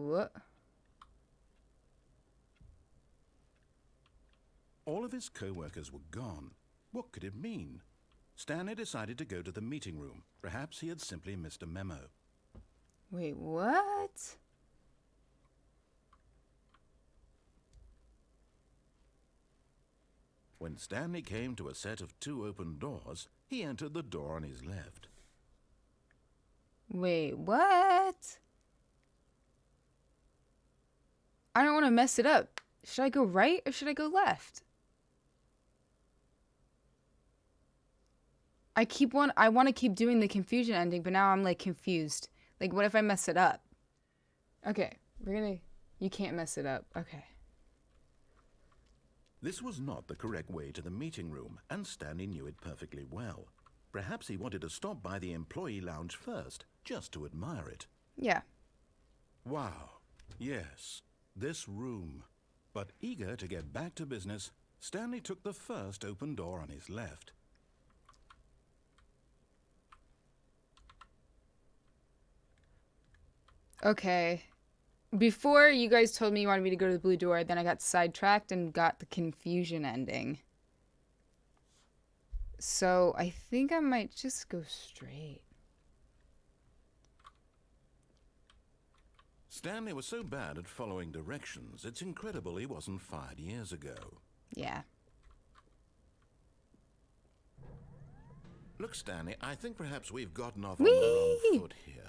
What? All of his co-workers were gone. What could it mean? Stanley decided to go to the meeting room. Perhaps he had simply missed a memo. Wait, what? When Stanley came to a set of 2 open doors, he entered the door on his left. Wait, what? I don't want to mess it up. Should I go right or should I go left? I want to keep doing the confusion ending, but now I'm like confused. Like, what if I mess it up? Okay, you can't mess it up. Okay. This was not the correct way to the meeting room, and Stanley knew it perfectly well. Perhaps he wanted to stop by the employee lounge first, just to admire it. Yeah. Wow, yes, this room. But eager to get back to business, Stanley took the first open door on his left. Okay. Before, you guys told me you wanted me to go to the blue door, then I got sidetracked and got the confusion ending. So, I think I might just go straight. Stanley was so bad at following directions, it's incredible he wasn't fired years ago. Yeah. Look, Stanley, I think perhaps we've gotten off on the wrong foot here.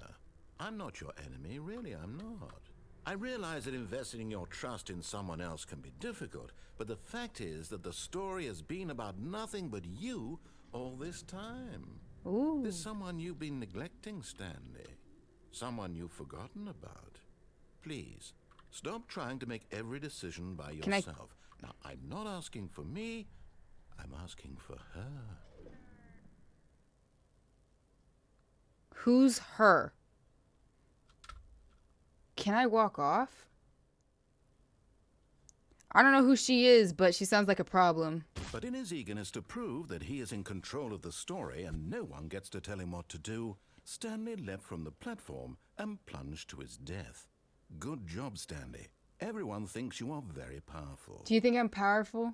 I'm not your enemy, really, I'm not. I realize that investing your trust in someone else can be difficult, but the fact is that the story has been about nothing but you all this time. Ooh. There's someone you've been neglecting, Stanley. Someone you've forgotten about. Please, stop trying to make every decision by yourself. Now, I'm not asking for me, I'm asking for her. Who's her? Can I walk off? I don't know who she is, but she sounds like a problem. But in his eagerness to prove that he is in control of the story and no one gets to tell him what to do, Stanley leapt from the platform and plunged to his death. Good job, Stanley. Everyone thinks you are very powerful. Do you think I'm powerful?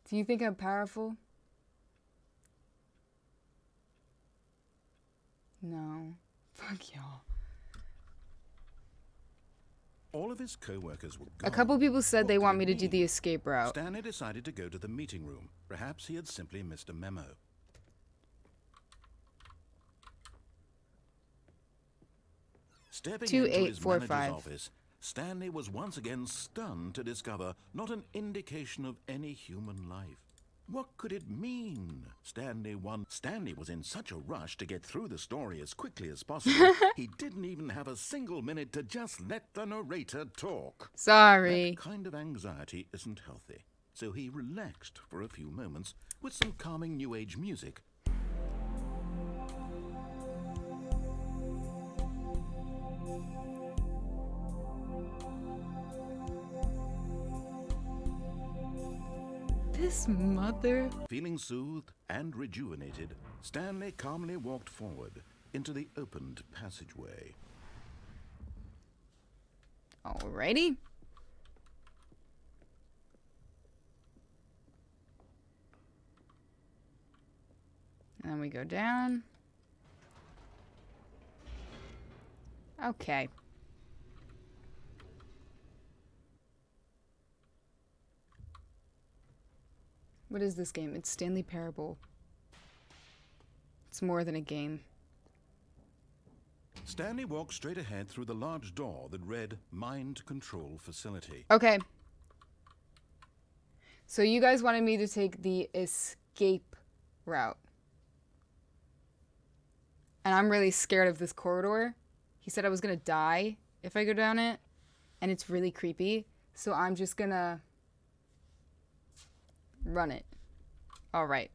Do you think I'm powerful? No. Fuck y'all. All of his co-workers were gone. A couple people said they want me to do the escape route. Stanley decided to go to the meeting room. Perhaps he had simply missed a memo. Stepping into his manager's office, Stanley was once again stunned to discover not an indication of any human life. What could it mean? Stanley was in such a rush to get through the story as quickly as possible, he didn't even have a single minute to just let the narrator talk. Sorry. That kind of anxiety isn't healthy, so he relaxed for a few moments with some calming New Age music. This mother... Feeling soothed and rejuvenated, Stanley calmly walked forward into the opened passageway. Alrighty. And we go down. Okay. What is this game? It's Stanley Parable. It's more than a game. Stanley walked straight ahead through the large door that read Mind Control Facility. Okay. So you guys wanted me to take the escape route. And I'm really scared of this corridor. He said I was gonna die if I go down it. And it's really creepy. So I'm just gonna run it. All right.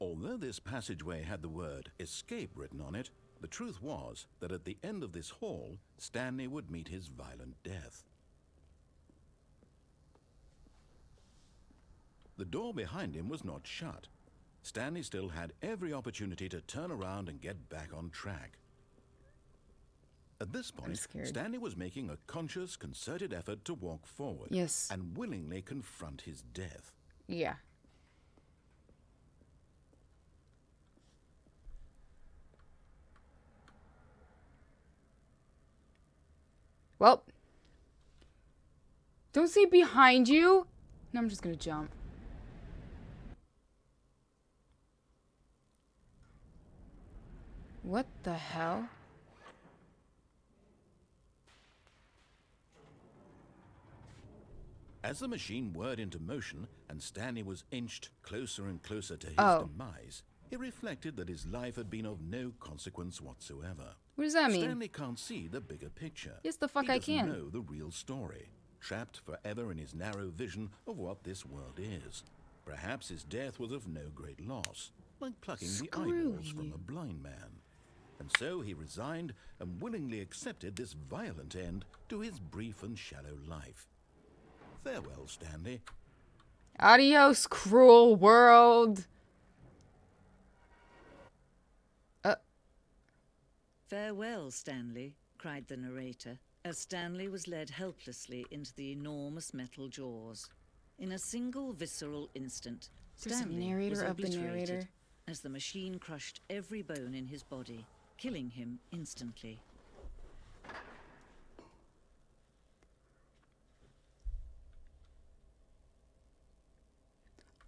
Although this passageway had the word escape written on it, the truth was that at the end of this hall, Stanley would meet his violent death. The door behind him was not shut. Stanley still had every opportunity to turn around and get back on track. At this point, scared. Stanley was making a conscious, concerted effort to walk forward. Yes. And willingly confront his death. Yeah. Well. Don't say behind you. No, I'm just gonna jump. What the hell? As the machine whirred into motion and Stanley was inched closer and closer to his demise, he reflected that his life had been of no consequence whatsoever. What does that mean? Stanley can't see the bigger picture. Yes, the fuck he I doesn't can. know the real story, trapped forever in his narrow vision of what this world is. Perhaps his death was of no great loss, like plucking the eyeballs from a blind man. And so he resigned and willingly accepted this violent end to his brief and shallow life. Farewell, Stanley. Adios, cruel world. Farewell, Stanley, cried the narrator, as Stanley was led helplessly into the enormous metal jaws. In a single visceral instant, There's a Stanley narrator was of the obliterated narrator. as the machine crushed every bone in his body, killing him instantly.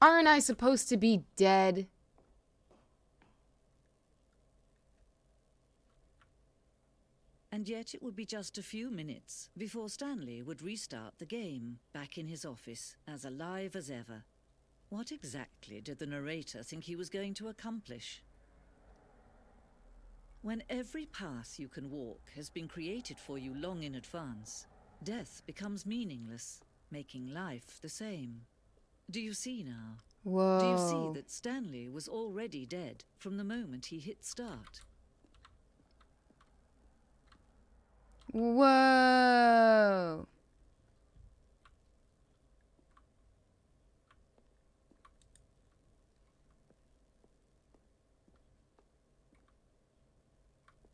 Aren't I supposed to be dead? And yet it would be just a few minutes before Stanley would restart the game, back in his office, as alive as ever. What exactly did the narrator think he was going to accomplish? When every path you can walk has been created for you long in advance, death becomes meaningless, making life the same. Do you see now? Whoa. Do you see that Stanley was already dead from the moment he hit start? Whoa.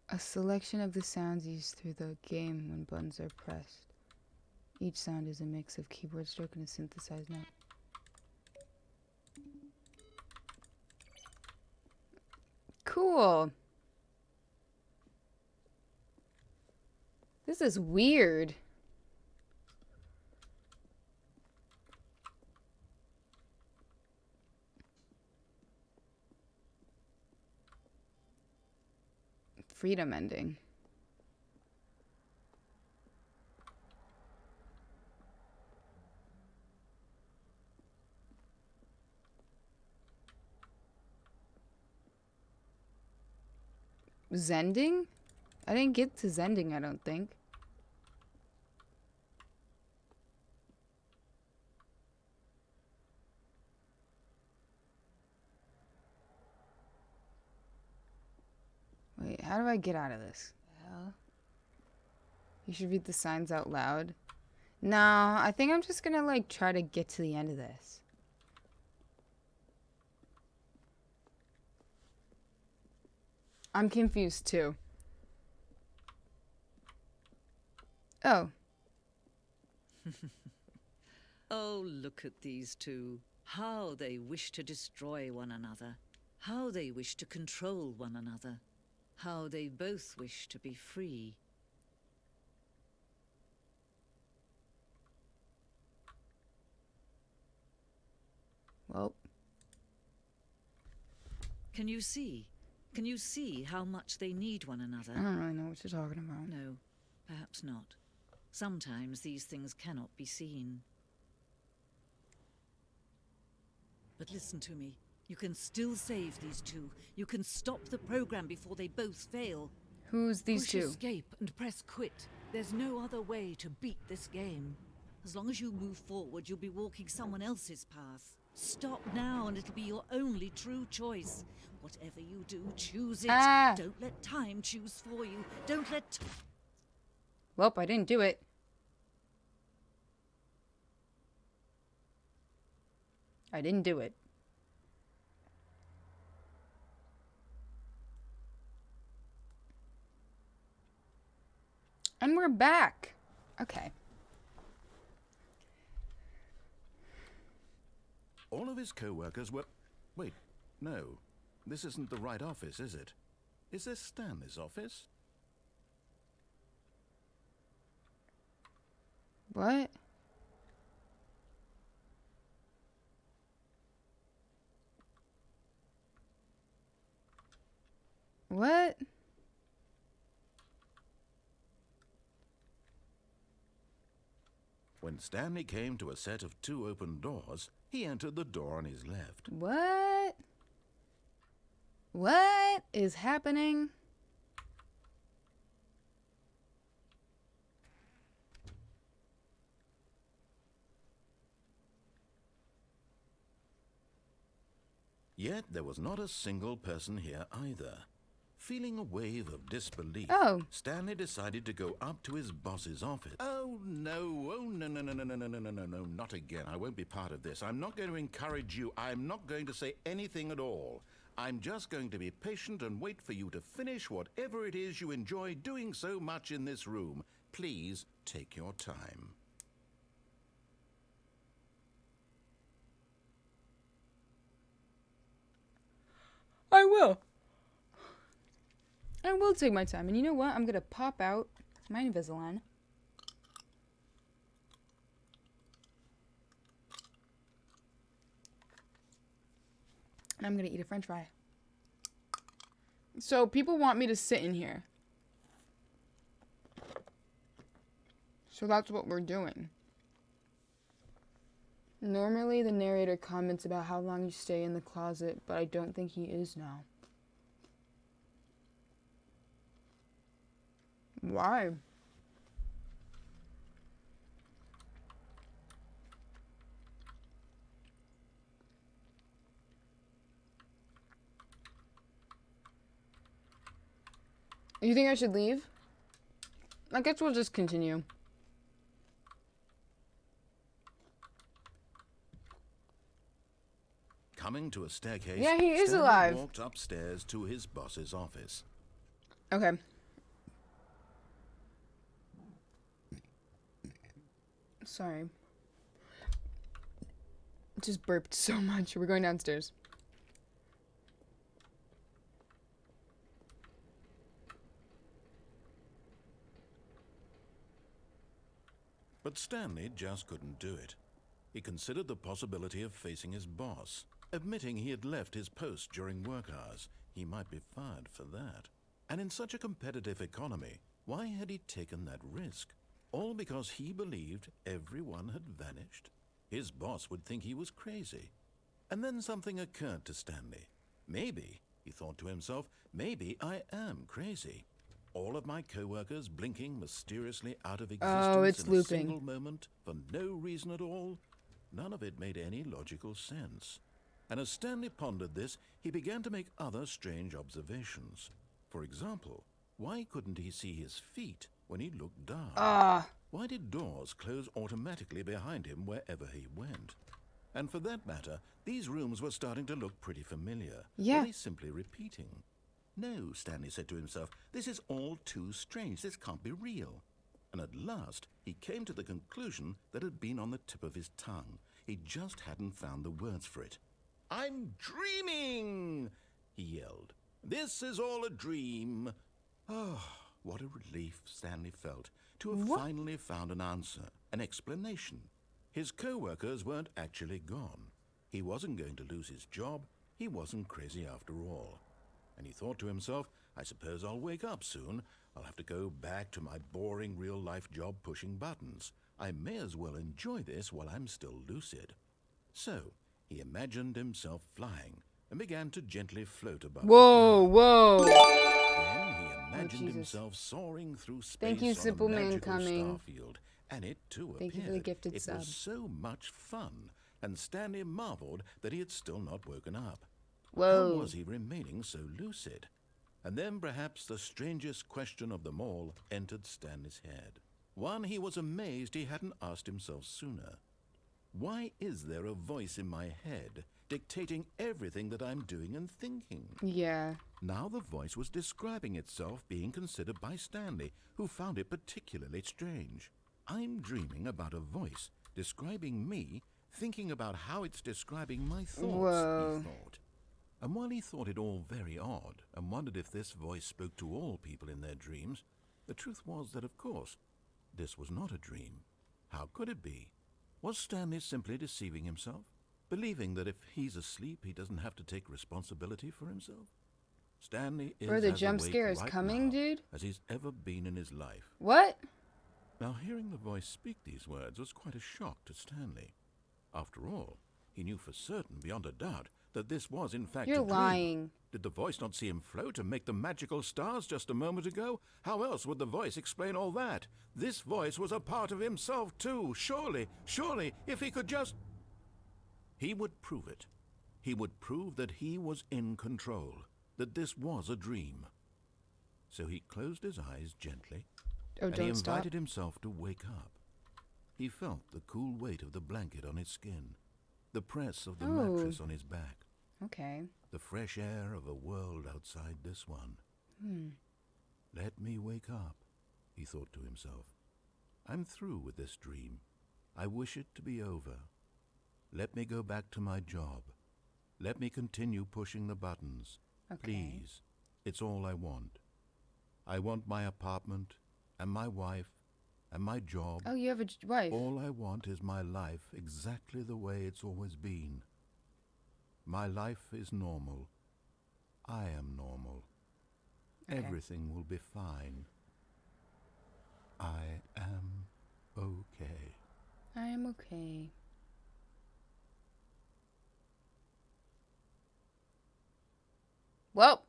A selection of the sounds used through the game when buttons are pressed. Each sound is a mix of keyboard stroke and a synthesized note. Cool. This is weird. Freedom ending. Zending? I didn't get to Zending, I don't think. Wait, how do I get out of this? Hell? You should read the signs out loud. No, I think I'm just gonna like try to get to the end of this. I'm confused too. Oh. Oh, look at these two. How they wish to destroy one another. How they wish to control one another. How they both wish to be free. Well. Can you see? Can you see how much they need one another? I don't really know what you're talking about. No, perhaps not. Sometimes these things cannot be seen. But listen to me. You can still save these two. You can stop the program before they both fail. Who's these Push two? escape and press quit. There's no other way to beat this game. As long as you move forward, you'll be walking someone else's path. Stop now and it'll be your only true choice. Whatever you do, choose it. Ah. Don't let time choose for you. Don't let... Well, I didn't do it. I didn't do it. And we're back. Okay. All of his co-workers were... Wait, no. This isn't the right office, is it? Is this Stanley's office? What? What? When Stanley came to a set of 2 open doors, he entered the door on his left. What? What is happening? Yet there was not a single person here either. Feeling a wave of disbelief, Stanley decided to go up to his boss's office. Oh no, no, not again. I won't be part of this. I'm not going to encourage you. I'm not going to say anything at all. I'm just going to be patient and wait for you to finish whatever it is you enjoy doing so much in this room. Please take your time. I will. I will take my time. And you know what? I'm going to pop out my Invisalign. And I'm going to eat a french fry. So people want me to sit in here. So that's what we're doing. Normally the narrator comments about how long you stay in the closet, but I don't think he is now. Why? You think I should leave? I guess we'll just continue. Coming to a staircase, yeah, he is Stanley alive. walked upstairs to his boss's office. Okay. Sorry. Just burped so much. We're going downstairs. But Stanley just couldn't do it. He considered the possibility of facing his boss. Admitting he had left his post during work hours, he might be fired for that. And in such a competitive economy, why had he taken that risk? All because he believed everyone had vanished? His boss would think he was crazy. And then something occurred to Stanley. Maybe, he thought to himself, maybe I am crazy. All of my co-workers blinking mysteriously out of existence in a single moment for no reason at all? None of it made any logical sense. And as Stanley pondered this, he began to make other strange observations. For example, why couldn't he see his feet when he looked down? Why did doors close automatically behind him wherever he went? And for that matter, these rooms were starting to look pretty familiar. Yeah. Were they simply repeating? No, Stanley said to himself, this is all too strange. This can't be real. And at last, he came to the conclusion that had been on the tip of his tongue. He just hadn't found the words for it. I'm dreaming, he yelled. This is all a dream. Oh, what a relief Stanley felt to have finally found an answer, an explanation. His co-workers weren't actually gone. He wasn't going to lose his job. He wasn't crazy after all. And he thought to himself, I suppose I'll wake up soon. I'll have to go back to my boring real-life job pushing buttons. I may as well enjoy this while I'm still lucid. So, he imagined himself flying and began to gently float above. Whoa. Then he imagined himself soaring through space. Thank you, on Simple a Man magical coming. starfield, and it too Thank you appeared. for the gifted it sub. was so much fun, and Stanley marveled that he had still not woken up. Whoa. How was he remaining so lucid? And then perhaps the strangest question of them all entered Stanley's head. One he was amazed he hadn't asked himself sooner. Why is there a voice in my head dictating everything that I'm doing and thinking. Yeah. Now the voice was describing itself being considered by Stanley, who found it particularly strange. I'm dreaming about a voice describing me, thinking about how it's describing my thoughts, Whoa. he thought. And while he thought it all very odd and wondered if this voice spoke to all people in their dreams, the truth was that, of course, this was not a dream. How could it be? Was Stanley simply deceiving himself, believing that if he's asleep, he doesn't have to take responsibility for himself? Stanley is Bro, the as jump awake scare is right coming, now dude. as he's ever been in his life. What? Now, hearing the voice speak these words was quite a shock to Stanley. After all, he knew for certain, beyond a doubt, that this was in fact You're a dream. lying. Did the voice not see him float and make the magical stars just a moment ago? How else would the voice explain all that? This voice was a part of himself too. Surely, if he could just... He would prove it. He would prove that he was in control, that this was a dream. So he closed his eyes gently, Oh, and he don't stop. invited himself to wake up. He felt the cool weight of the blanket on his skin, the press of the mattress on his back, Okay. the fresh air of a world outside this one. Let me wake up, he thought to himself. I'm through with this dream. I wish it to be over. Let me go back to my job. Let me continue pushing the buttons. Okay. Please, it's all I want. I want my apartment and my wife and my job. Oh, you have a wife. All I want is my life exactly the way it's always been. My life is normal. I am normal. Okay. Everything will be fine. I am okay. I am okay. Well,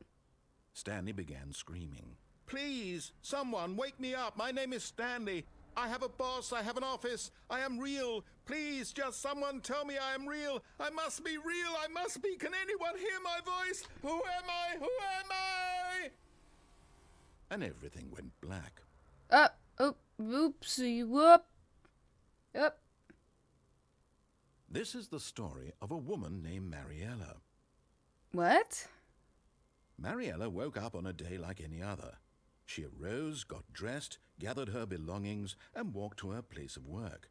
Stanley began screaming. Please, someone, wake me up. My name is Stanley. I have a boss. I have an office. I am real. Please, just someone tell me I am real. I must be real. I must be. Can anyone hear my voice? Who am I? Who am I? And everything went black. oopsie, whoop. Up. This is the story of a woman named Mariella. What? Mariella woke up on a day like any other. She arose, got dressed, gathered her belongings, and walked to her place of work.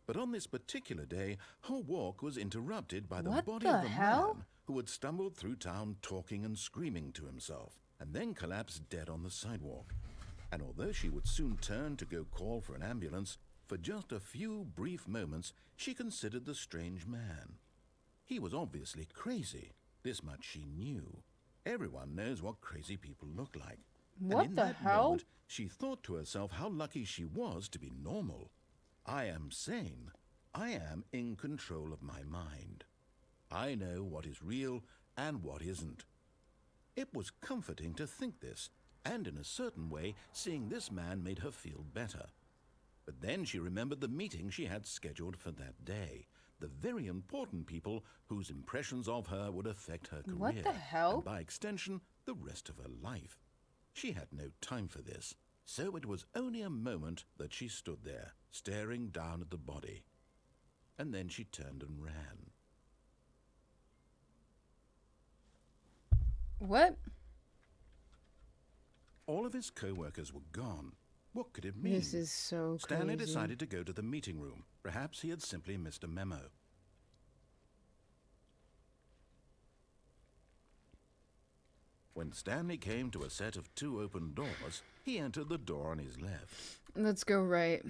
But on this particular day, her walk was interrupted by the What body the of a hell? man who had stumbled through town talking and screaming to himself, and then collapsed dead on the sidewalk. And although she would soon turn to go call for an ambulance, for just a few brief moments she considered the strange man. He was obviously crazy. This much she knew. Everyone knows what crazy people look like. What and in the that hell? moment, she thought to herself how lucky she was to be normal. I am sane. I am in control of my mind. I know what is real and what isn't. It was comforting to think this, and in a certain way, seeing this man made her feel better. But then she remembered the meeting she had scheduled for that day, the very important people whose impressions of her would affect her career. What the hell? And by extension, the rest of her life. She had no time for this, so it was only a moment that she stood there, staring down at the body. And then she turned and ran. What? All of his co-workers were gone. What could it mean? This is so crazy. Stanley decided to go to the meeting room. Perhaps he had simply missed a memo. When Stanley came to a set of 2 open doors, he entered the door on his left. Let's go right.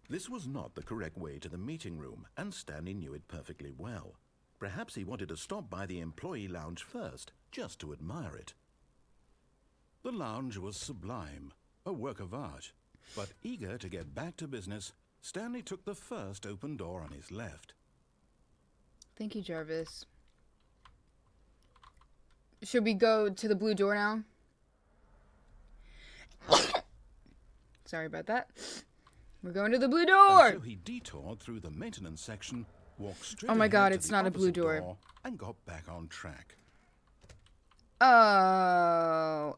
This was not the correct way to the meeting room, and Stanley knew it perfectly well. Perhaps he wanted to stop by the employee lounge first, just to admire it. The lounge was sublime, a work of art. But eager to get back to business, Stanley took the first open door on his left. Thank you, Jarvis. Should we go to the blue door now? Sorry about that. We're going to the blue door! And so he detoured through the maintenance section, walked straight Oh my God, ahead to it's the not a blue opposite door. and got back on track. Oh.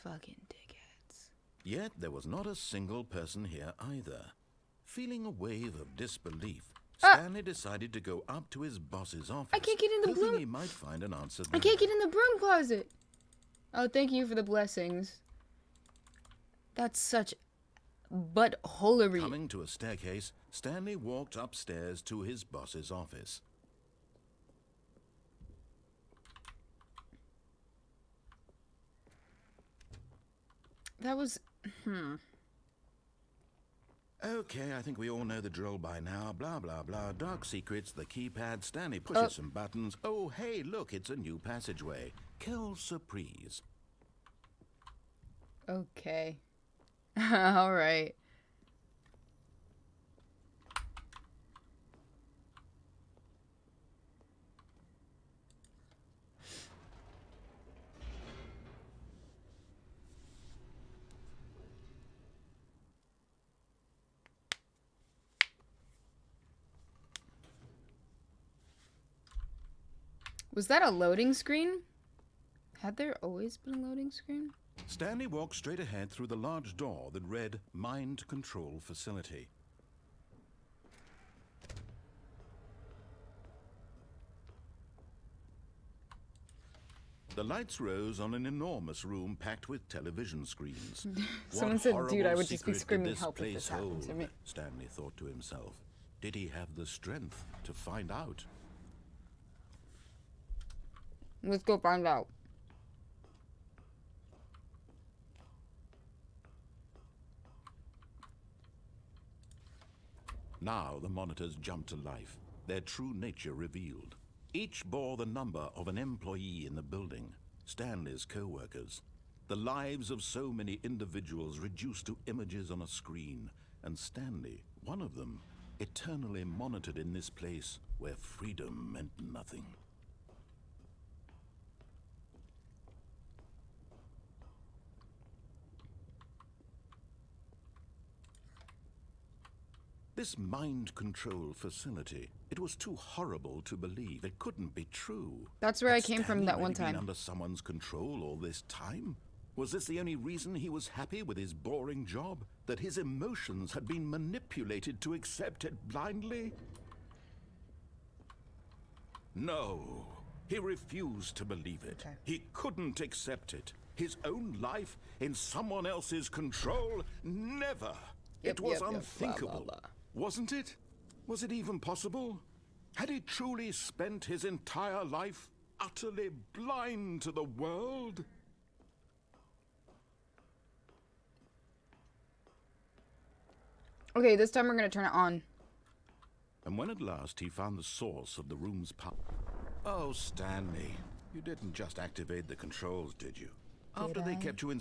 Fucking dickheads. Yet there was not a single person here either. Feeling a wave of disbelief, Stanley decided to go up to his boss's office, I can't get in the hoping broom. he might find an answer I there. can't get in the broom closet. Oh, thank you for the blessings. That's such buttholery. Coming to a staircase, Stanley walked upstairs to his boss's office. That was... Okay, I think we all know the drill by now. Blah, blah, blah. Dark secrets, the keypad. Stanley pushes some buttons. Oh, hey, look, it's a new passageway. Quelle surprise. Okay. Alright. Was that a loading screen? Had there always been a loading screen? Stanley walked straight ahead through the large door that read Mind Control Facility. The lights rose on an enormous room packed with television screens. Someone What said, horrible dude, I would just be secret did screaming this help if place this happened to hold? me. Stanley thought to himself. Did he have the strength to find out? Let's go find out. Now the monitors jumped to life, their true nature revealed. Each bore the number of an employee in the building, Stanley's co-workers. The lives of so many individuals reduced to images on a screen, and Stanley, one of them, eternally monitored in this place where freedom meant nothing. This mind control facility, it was too horrible to believe. It couldn't be true. That's where I Had came from Stanley that one really been time. under someone's control all this time? Was this the only reason he was happy with his boring job? That his emotions had been manipulated to accept it blindly? No, he refused to believe it. Okay. He couldn't accept it. His own life in someone else's control? Never. Yep, It was yep, yep, blah, unthinkable. blah, blah. Wasn't it? Was it even possible? Had he truly spent his entire life utterly blind to the world? Okay, this time we're gonna turn it on. And when at last he found the source of the room's power... Oh, Stanley, you didn't just activate the controls, did you? After they I? kept you in...